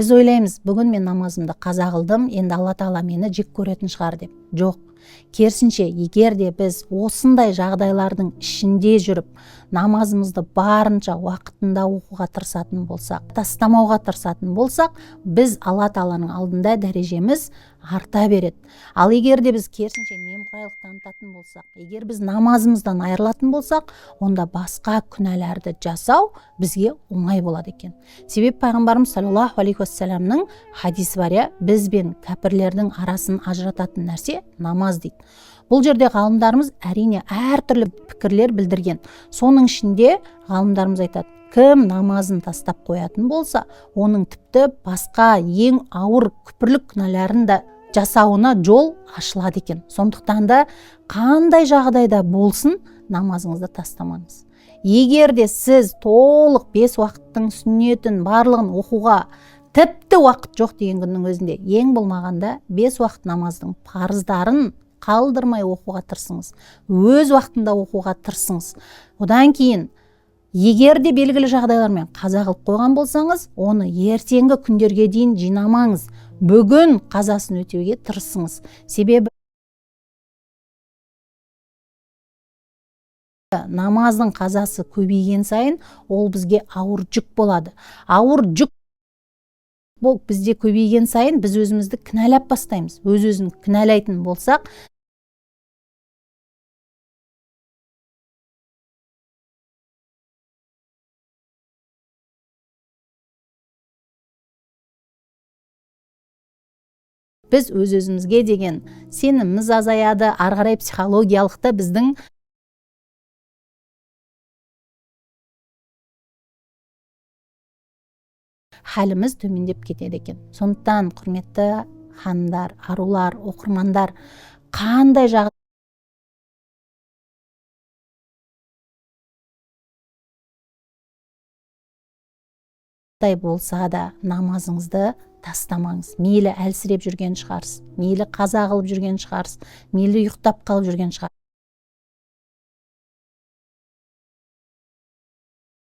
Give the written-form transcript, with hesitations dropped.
Біз ойлаймыз, бүгін мен намазымды қаза қылдым, енді Алла Тағала мені жек көретін шығар деп. Жоқ. Керісінше, егер де біз осындай жағдайлардың ішінде жүріп, намазымызды барынша уақытында оқуға тырысатын болсақ, тастамауға тырысатын болсақ, біз Алла Тағаланың алдында дәрежеміз арта береді. Ал егер де біз керісінше немқұрайлық танытатын болсақ, егер біз намазымыздан айырылатын болсақ, онда басқа күнәларды жасау бізге оңай болады екен. Себеп пайғамбарымыз саллаллаху алейхи уассаламның хадисі бар, біз бен кәпірлердің арасын ажырататын нәрсе намаз дейді. Бұл жерде ғалымдарымыз әрине әртүрлі пікірлер білдірген. Соның ішінде ғалымдарымыз айтады, кім намазын тастап қоятын болса, оның тіпті басқа ең ауыр күпірлік күнәларын да жасауына жол ашылады екен. Сондықтан да қандай жағдайда болсын, намазыңызды тастамаңыз. Егер де сіз толық 5 уақыттың сүннетін барлығын оқуға тіпті уақыт жоқ деген күннің өзінде, ең болмағанда 5 уақыт намаздың парыздарын қалдырмай оқуға тырысыңыз. Өз уақытында оқуға тырысыңыз. Одан кейін, егер де белгілі жағдайлармен қаза қылып қойған болсаңыз, оны ертеңгі күндерге дейін жинамаңыз. Бүгін қазасын өтеуге тырысыңыз. Себебі намаздың қазасы көбейген сайын, ол бізге ауыр жүк болады. Ауыр жүк бұл бізде көбейген сайын, біз өзімізді кінәлап бастаймыз. Өз-өзін кінәлайтын болсақ, біз өз-өзімізге деген сеніміміз азаяды, ары қарай психологиялықта біздің хәліміз төмендеп кетеді екен. Сондықтан, құрметті ханымдар, арулар, оқырмандар, қандай жағдай болса да намазыңызды тастамаңыз. Мейлі әлсіреп жүрген шығарсыз, мейлі қаза қылып жүрген шығарсыз, мейлі ұйықтап қалып жүрген шығарсыз.